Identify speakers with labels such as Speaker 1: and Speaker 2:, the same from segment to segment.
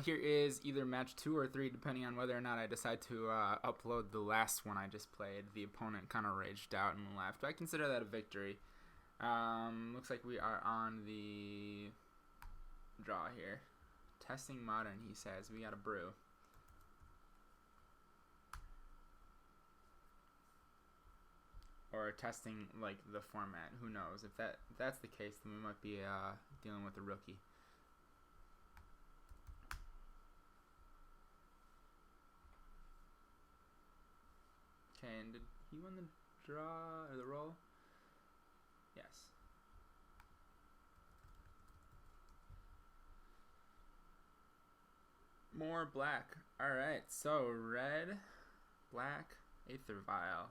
Speaker 1: Here is either match 2 or 3, depending on whether or not I decide to upload the last one I just played. The opponent kind of raged out and left. I consider that a victory. Looks like we are on the draw here. Testing modern, he says. We got a brew. Or testing like the format. Who knows? If that's the case, then we might be dealing with a rookie. Okay, and did he win the draw or the roll? Yes. More black. Alright, so red, black, Aether Vial.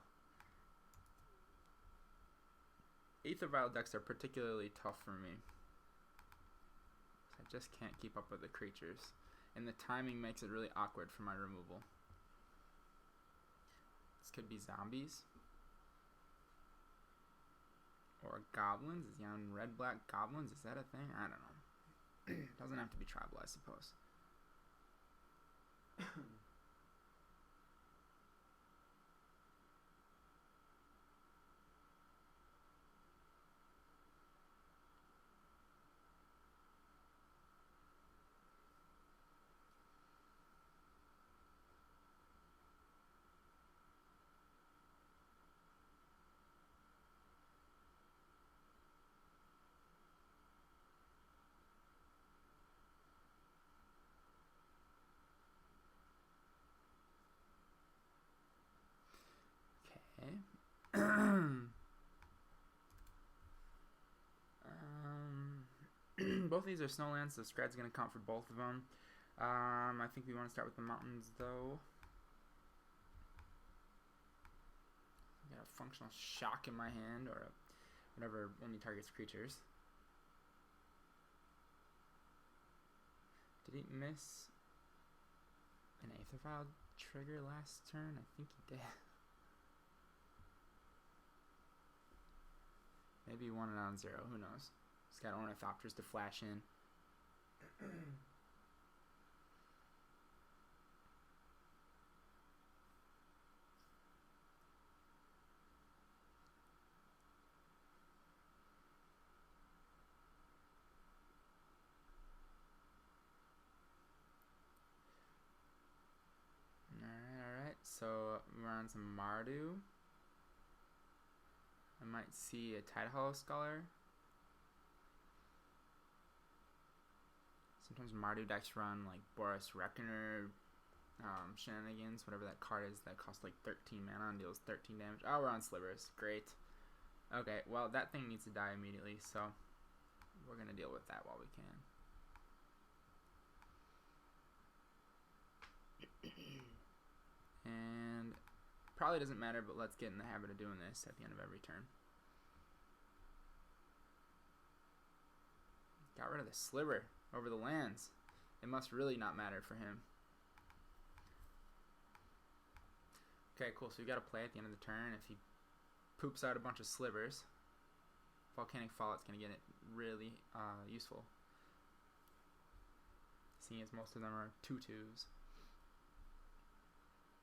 Speaker 1: Aether Vial decks are particularly tough for me. I just can't keep up with the creatures. And the timing makes it really awkward for my removal. This could be zombies. Or goblins. Is he on red-black goblins? Is that a thing? I don't know. Doesn't have to be tribal, I suppose. Both of these are snowlands, so Skred's going to count for both of them. I think we want to start with the mountains, though. I got a functional shock in my hand, or whatever only targets creatures. Did he miss an Aether Vial trigger last turn? I think he did. Maybe he won it on 0, who knows. He's got Ornithopters to flash in. Alright, so we're on some Mardu. I might see a Tidehollow Scholar. Sometimes Mardu decks run like Boros Reckoner, Shenanigans, whatever that card is that costs like 13 mana and deals 13 damage. Oh, we're on Slivers. Great. Okay, well, that thing needs to die immediately, so we're going to deal with that while we can. And probably doesn't matter, but let's get in the habit of doing this at the end of every turn. Got rid of the Sliver over the lands. It must really not matter for him. Okay, cool. So we got to play at the end of the turn. If he poops out a bunch of Slivers, Volcanic Fallout's going to get it really useful. Seeing as most of them are 2/2s.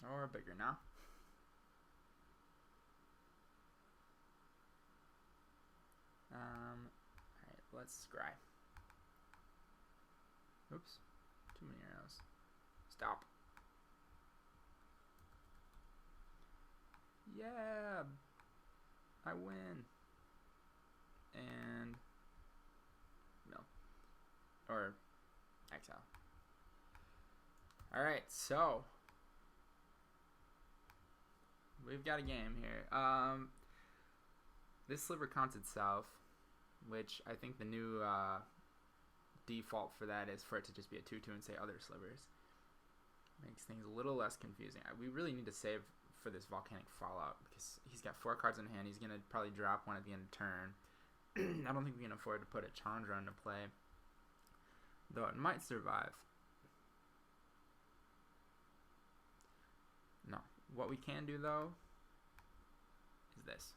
Speaker 1: Or bigger now. Alright, let's scry. Oops, too many arrows. Stop. Yeah, I win. And no, or exile. Alright, so we've got a game here. This sliver counts itself, which I think the new default for that is for it to just be a 2/2 and say other slivers. Makes things a little less confusing. We really need to save for this Volcanic Fallout because he's got 4 cards in hand. He's going to probably drop one at the end of turn. I don't think we can afford to put a Chandra into play, though it might survive. No. What we can do, though, is this.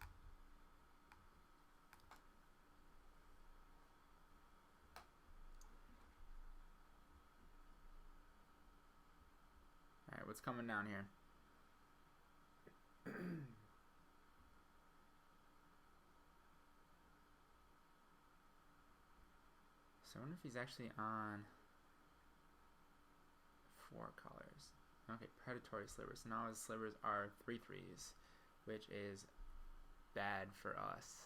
Speaker 1: what's coming down here. So I wonder if he's actually on 4 colors. Okay, predatory slivers. So now his slivers are 3/3s, which is bad for us.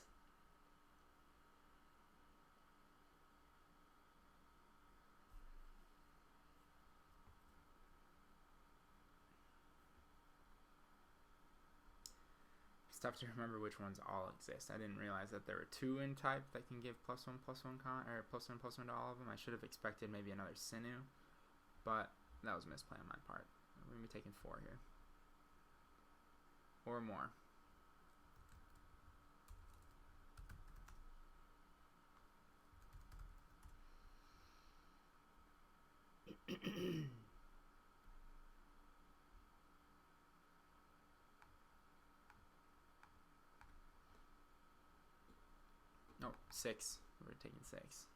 Speaker 1: It's tough to remember which ones all exist. I didn't realize that there were 2 in type that can give +1/+1 con, or +1/+1 to all of them. I should have expected maybe another Sinew, but that was a misplay on my part. We're going to be taking 4 here. Or more. No, 6. We're taking 6.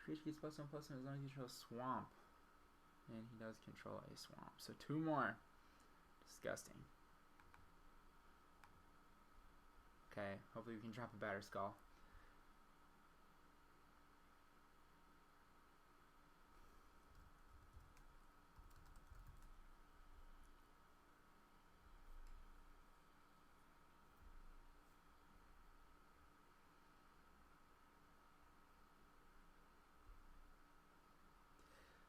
Speaker 1: Creature gets +1/+1 as long as you control swamp. And he does control a swamp. So 2 more. Disgusting. Okay, hopefully we can drop a Batterskull.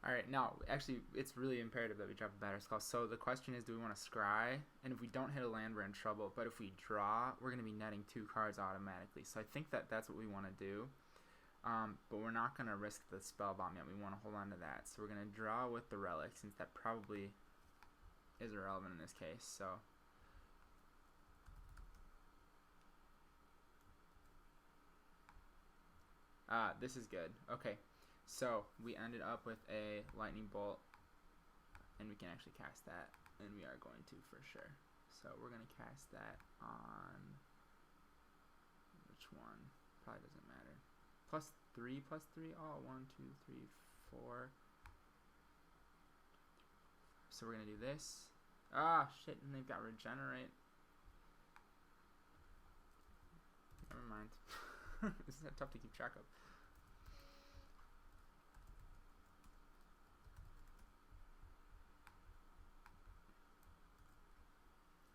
Speaker 1: Alright, now, actually, it's really imperative that we drop a Batterskull. So the question is, do we want to scry? And if we don't hit a land, we're in trouble. But if we draw, we're going to be netting 2 cards automatically. So I think that that's what we want to do. But we're not going to risk the Spellbomb yet. We want to hold on to that. So we're going to draw with the Relic, since that probably is irrelevant in this case. So this is good. Okay. So we ended up with a lightning bolt, and we can actually cast that, and we are going to for sure. So we're going to cast that on which one? Probably doesn't matter. +3/+3. Oh, 1, 2, 3, 4. So we're going to do this. Ah, shit, and they've got regenerate. Never mind. This is tough to keep track of.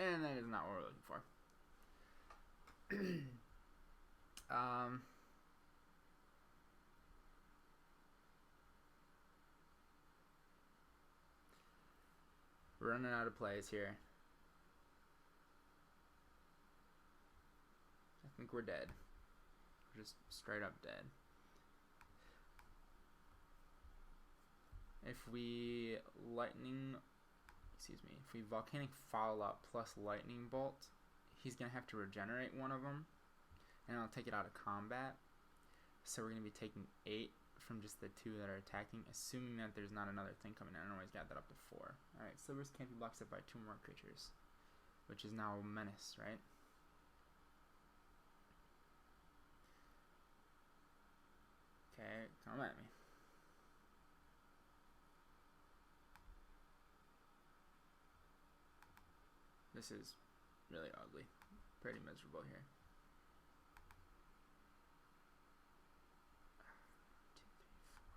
Speaker 1: And that is not what we're looking for. We're running out of plays here. I think we're dead. We're just straight up dead. If we if we Volcanic Fallout plus Lightning Bolt, he's going to have to regenerate one of them, and I'll take it out of combat. So we're going to be taking 8 from just the 2 that are attacking, assuming that there's not another thing coming in. I always got that up to 4. Alright, Slivers can't be blocked up by 2 more creatures, which is now a menace, right? Okay, come at me. This is really ugly. Pretty miserable here. 2, 3, 4.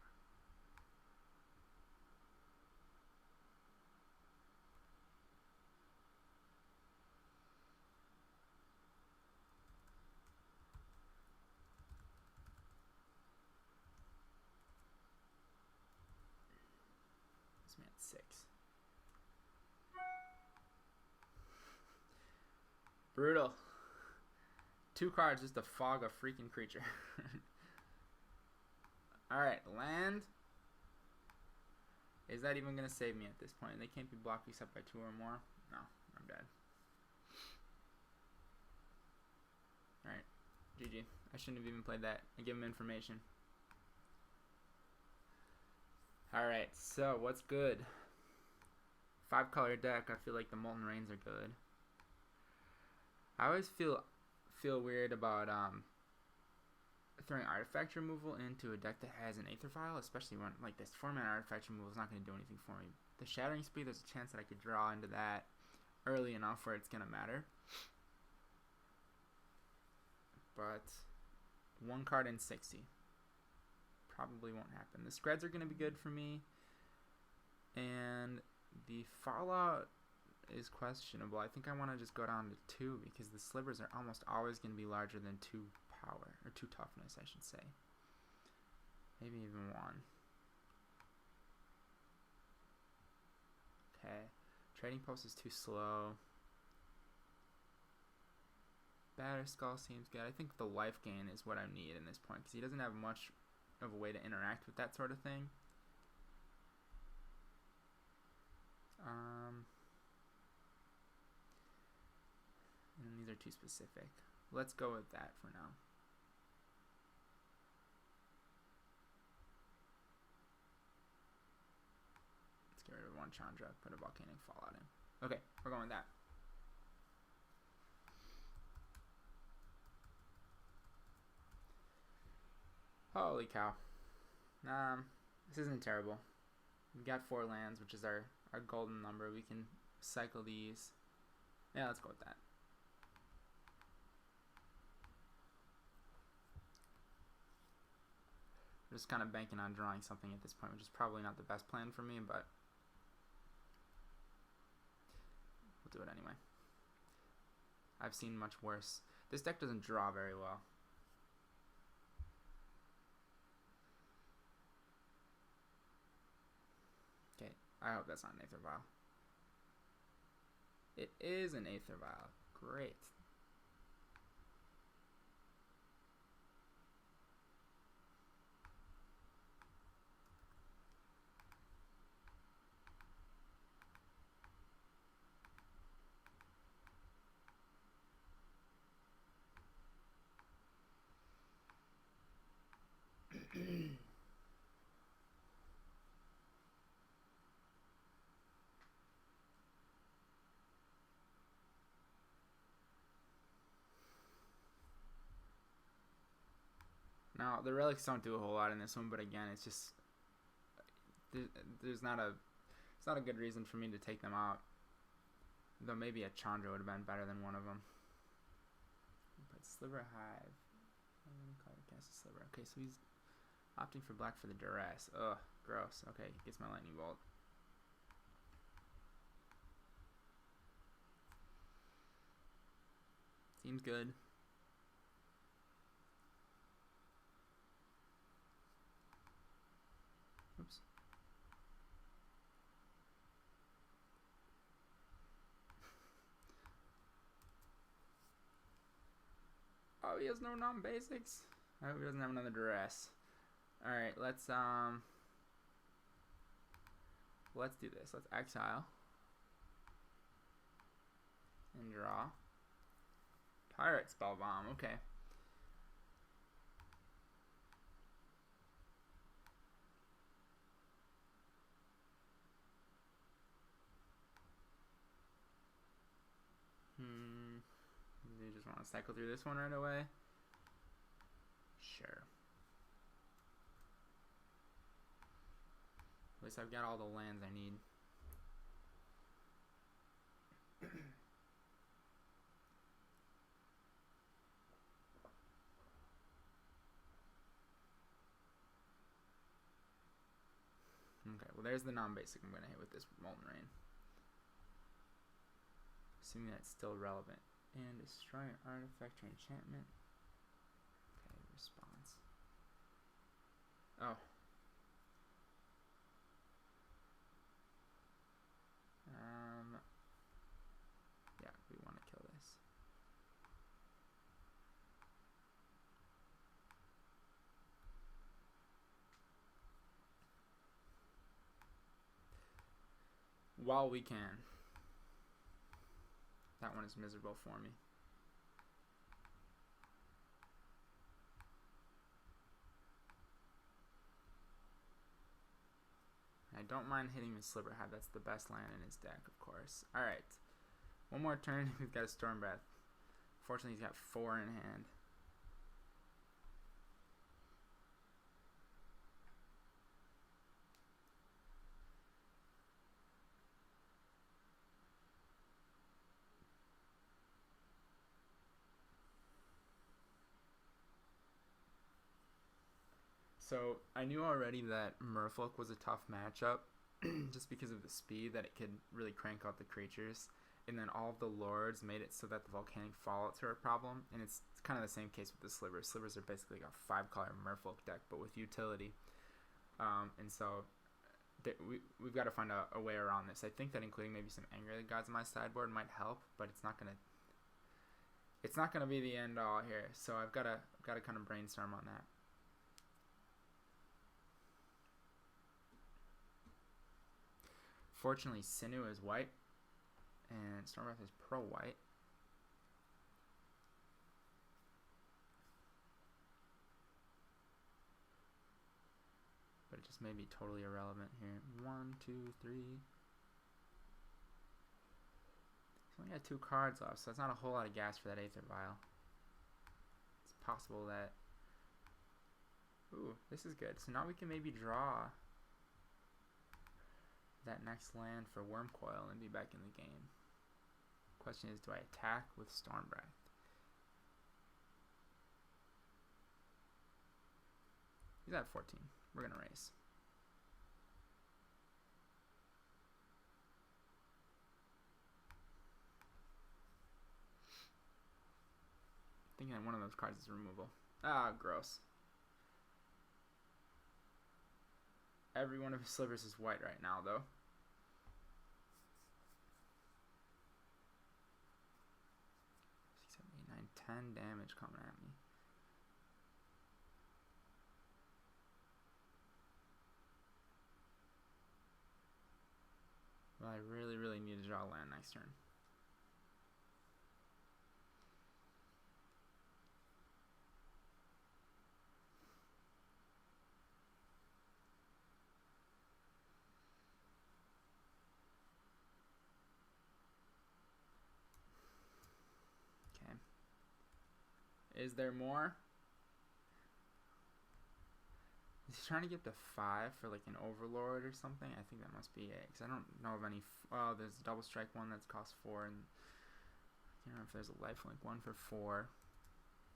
Speaker 1: This man's 6. Brutal. 2 cards just to fog a freaking creature. Alright, land. Is that even going to save me at this point? They can't be blocked except by 2 or more? No, I'm dead. Alright, GG. I shouldn't have even played that. I give him information. Alright, so what's good? 5-color deck. I feel like the Molten Rains are good. I always feel weird about throwing artifact removal into a deck that has an Aether Vial, especially when like this 4-mana artifact removal is not going to do anything for me The Shattering Spree, there's a chance that I could draw into that early enough where it's going to matter. But 1 card in 60. Probably won't happen. The Skreds are going to be good for me. And the Fallout is questionable. I think I want to just go down to 2 because the Slivers are almost always going to be larger than 2 power. Or 2 toughness, I should say. Maybe even 1. Okay. Trading Post is too slow. Batterskull seems good. I think the life gain is what I need in this point because he doesn't have much of a way to interact with that sort of thing. And these are too specific. Let's go with that for now. Let's get rid of 1 Chandra, put a Volcanic Fallout in. Okay, we're going with that. Holy cow. This isn't terrible. We got 4 lands, which is our golden number. We can cycle these. Yeah, let's go with that. We're just kind of banking on drawing something at this point, which is probably not the best plan for me, but we'll do it anyway. I've seen much worse. This deck doesn't draw very well. Okay, I hope that's not an Aether Vial. It is an Aether Vial. Great. Now, the relics don't do a whole lot in this one, but again, it's just there's not a good reason for me to take them out. Though maybe a Chandra would have been better than one of them. But Sliver Hive. I'm gonna call it cast a Sliver. Okay, so he's opting for black for the duress. Ugh, gross. Okay, gets my lightning bolt. Seems good. Oops. Oh, he has no non-basics. I hope he doesn't have another duress. Alright, let's do this. Let's exile. And draw. Pyrite Spellbomb, okay. Do you just want to cycle through this one right away? Sure. At least I've got all the lands I need. Okay, well there's the non-basic I'm going to hit with this Molten Rain. Assuming that's still relevant. And destroy an artifact or enchantment. Okay, response. Oh. Yeah, we want to kill this. While we can. That one is miserable for me. I don't mind hitting the Sliver Hive. That's the best land in his deck, of course. Alright. One more turn. We've got a Stormbreath. Fortunately, he's got 4 in hand. So I knew already that Merfolk was a tough matchup just because of the speed that it could really crank out the creatures. And then all of the lords made it so that the Volcanic Fallouts are a problem. And it's kind of the same case with the Slivers. Slivers are basically like a 5-color Merfolk deck, but with utility. And so we've got to find a way around this. I think that including maybe some Anger of the Gods on my sideboard might help, but it's not gonna be the end all here. So I've got to kind of brainstorm on that. Fortunately, Sinu is white, and Stormbreath is pro-white. But it just may be totally irrelevant here. 1, 2, 3. He's only got 2 cards left, so that's not a whole lot of gas for that Aether Vial. It's possible that... Ooh, this is good. So now we can maybe draw that next land for Wurmcoil and be back in the game. Question is, do I attack with Stormbreath? He's at 14. We're gonna raise. Thinking that one of those cards is removal. Ah, gross. Every one of his slivers is white right now, though. 6, 7, 8, 9, 10 damage coming at me. Well, I really, really need to draw land next turn. Is there more? He's trying to get the 5 for like an Overlord or something. I think that must be it, because I don't know of any. Oh, there's a double strike one that's cost 4, and I don't know if there's a lifelink one for 4.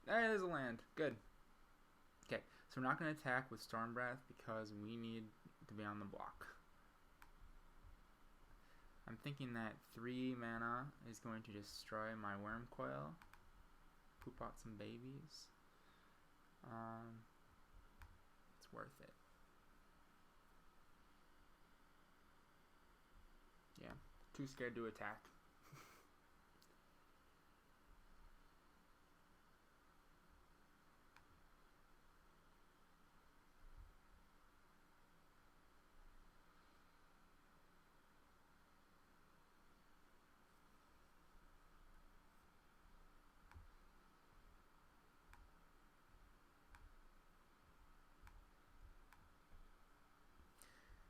Speaker 1: There's a land. Good. Okay, so we're not going to attack with Stormbreath because we need to be on the block. I'm thinking that 3 mana is going to destroy my Wurmcoil. Poop out some babies. It's worth it. Yeah, too scared to attack.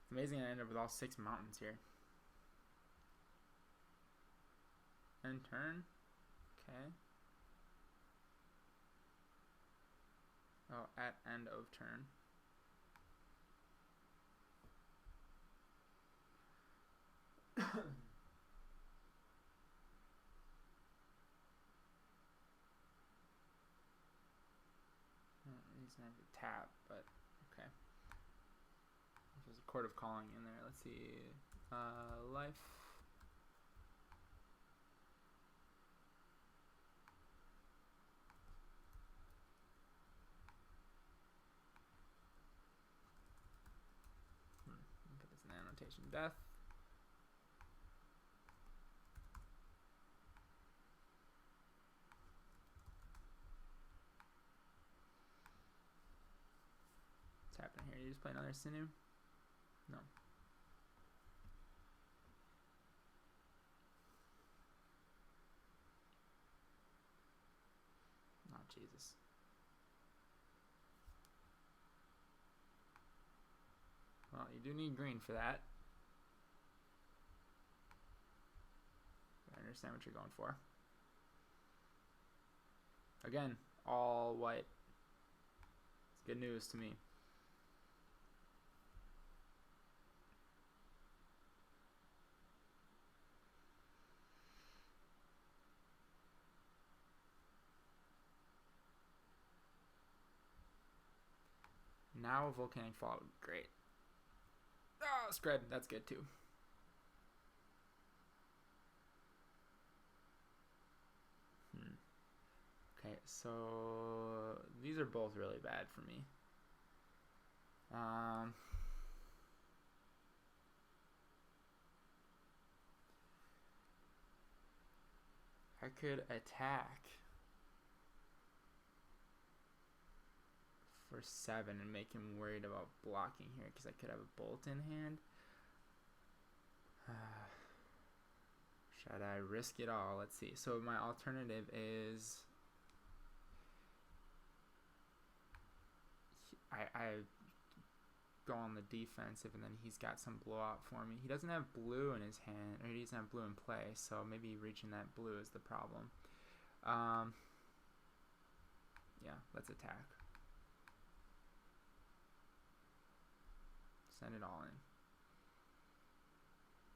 Speaker 1: It's amazing I ended up with all 6 mountains here. End turn. Okay. Oh, at end of turn. He's gonna have to tap, but okay. There's a Court of Calling in there. Let's see. Life. Put this in the annotation. Death. What's happening here? You just play another Sinu? No. Oh, Jesus. Well, you do need green for that. I understand what you're going for. Again, all white. It's good news to me. Now Volcanic Fallout would be great. Oh, Skred, that's good too. Okay, so these are both really bad for me. I could attack for 7 and make him worried about blocking here because I could have a bolt in hand. Should I risk it all? Let's see. So my alternative is I go on the defensive and then he's got some blowout for me. He doesn't have blue in his hand, or he doesn't have blue in play, so maybe reaching that blue is the problem. Yeah, let's attack. Send it all in.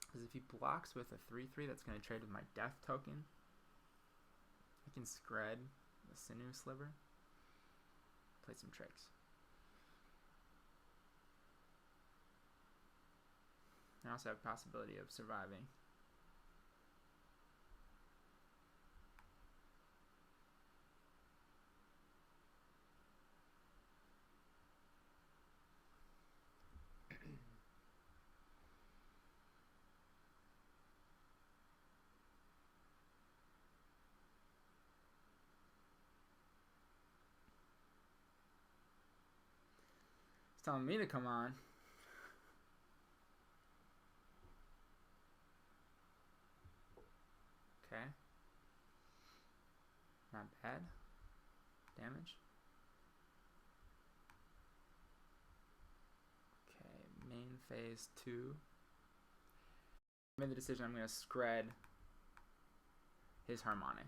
Speaker 1: Because if he blocks with a 3/3, that's going to trade with my death token. I can Skred the Sinew Sliver. Play some tricks. I also have possibility of surviving. It's telling me to come on. Okay. Not bad. Damage. Okay, main phase 2. I made the decision I'm going to Skred his Harmonic.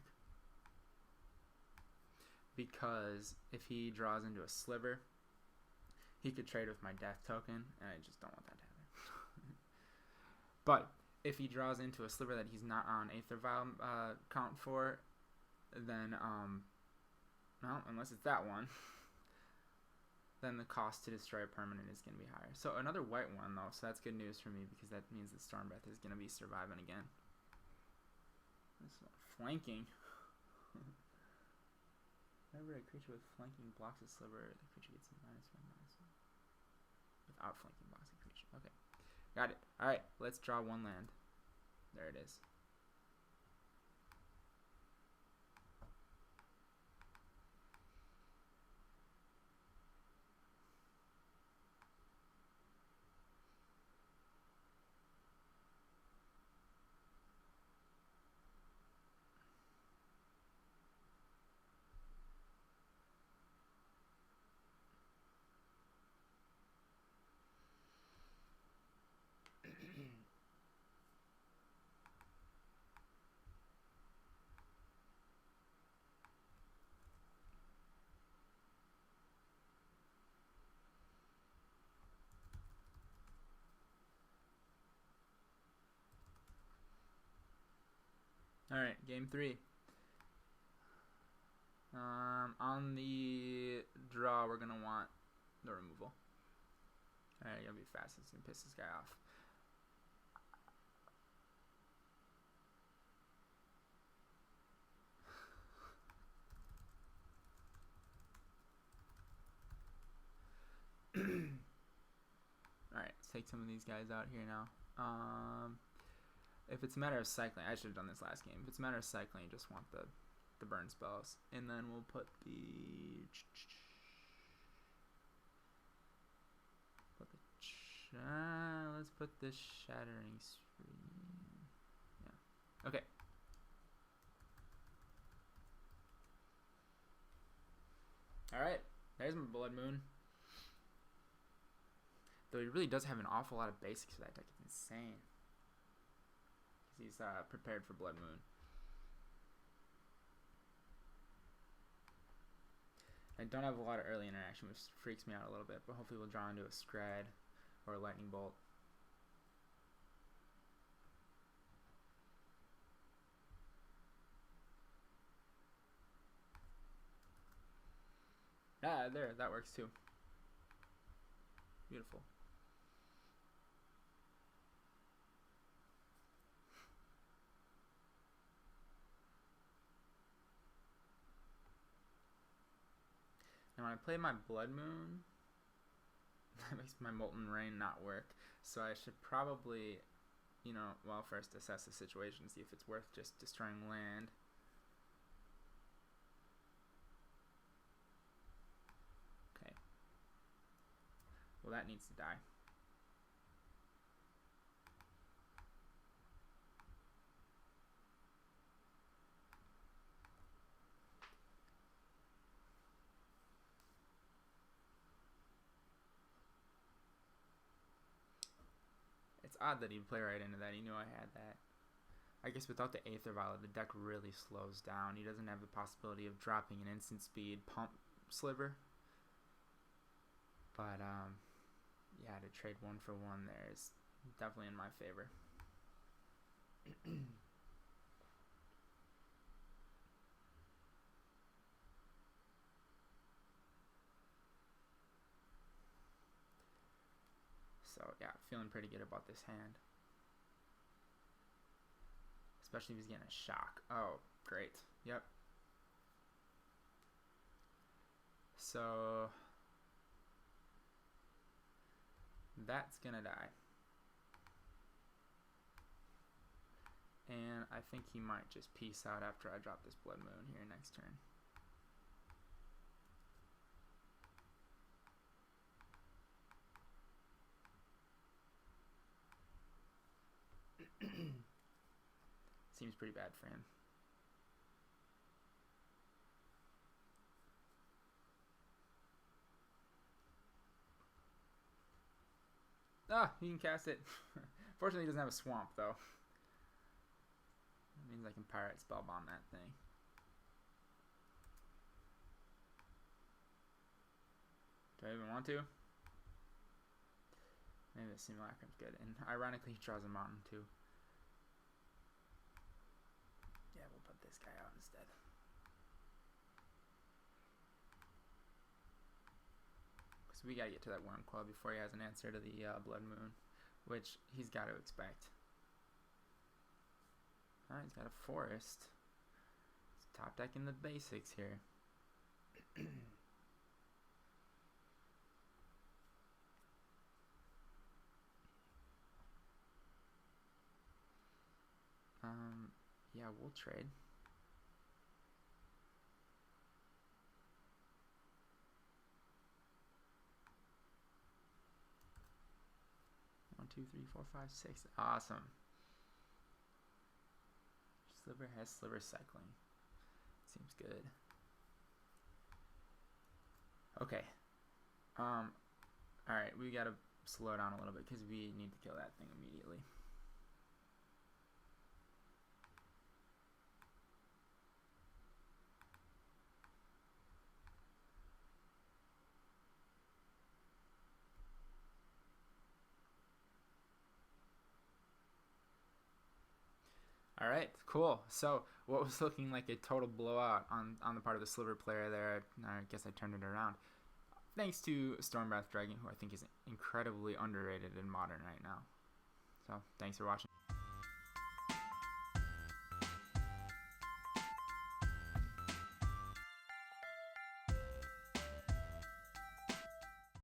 Speaker 1: Because if he draws into a Sliver, he could trade with my death token, and I just don't want that to happen. But if he draws into a Sliver that he's not on Aether Vial count for, then, well, unless it's that one, then the cost to destroy a permanent is going to be higher. So another white one, though, so that's good news for me, because that means that Stormbreath is going to be surviving again. This flanking. Whenever a creature with flanking blocks a Sliver, the creature gets a -1/-1. Without flanking blocks a creature. Okay. Got it. Alright, let's draw one land. There it is. Alright, game 3. On the draw, we're going to want the removal. Alright, you'll be fast. It's going to piss this guy off. Alright, let's take some of these guys out here now. If it's a matter of cycling, I should have done this last game. If it's a matter of cycling, you just want the burn spells. And then we'll put let's put the Shattering Spree. Yeah. Okay. Alright, there's my Blood Moon. Though he really does have an awful lot of basics for that deck. It's insane. He's prepared for Blood Moon. I don't have a lot of early interaction, which freaks me out a little bit, but hopefully we'll draw into a Skred or a Lightning Bolt. Ah, there, that works too. Beautiful. Now when I play my Blood Moon, that makes my Molten Rain not work. So I should probably, you know, well, first assess the situation, see if it's worth just destroying land. Okay. Well, that needs to die. It's odd that he'd play right into that. He knew I had that. I guess without the Aether Vial, the deck really slows down. He doesn't have the possibility of dropping an instant speed pump sliver. But, yeah, to trade 1 for 1 there is definitely in my favor. So, yeah, feeling pretty good about this hand. Especially if he's getting a shock. Oh, great. Yep. So, that's gonna die. And I think he might just peace out after I drop this Blood Moon here next turn. Seems pretty bad for him. Ah, he can cast it. Fortunately, he doesn't have a swamp, though. That means I can Pyrite Spellbomb that thing. Do I even want to? Maybe the Simulacrum's good. And ironically, he draws a mountain, too. Yeah, we'll put this guy out instead. Because we gotta get to that Wurmcoil before he has an answer to the Blood Moon, which he's got to expect. Alright, he's got a forest. He's top decking the basics here. Yeah, we'll trade. One, two, three, four, five, six. Awesome. Sliver has sliver cycling. Seems good. Okay. Alright, we gotta slow down a little bit because we need to kill that thing immediately. Alright, cool. So, what was looking like a total blowout on the part of the Sliver player there, I guess I turned it around. Thanks to Stormbreath Dragon, who I think is incredibly underrated in Modern right now. So, thanks for watching.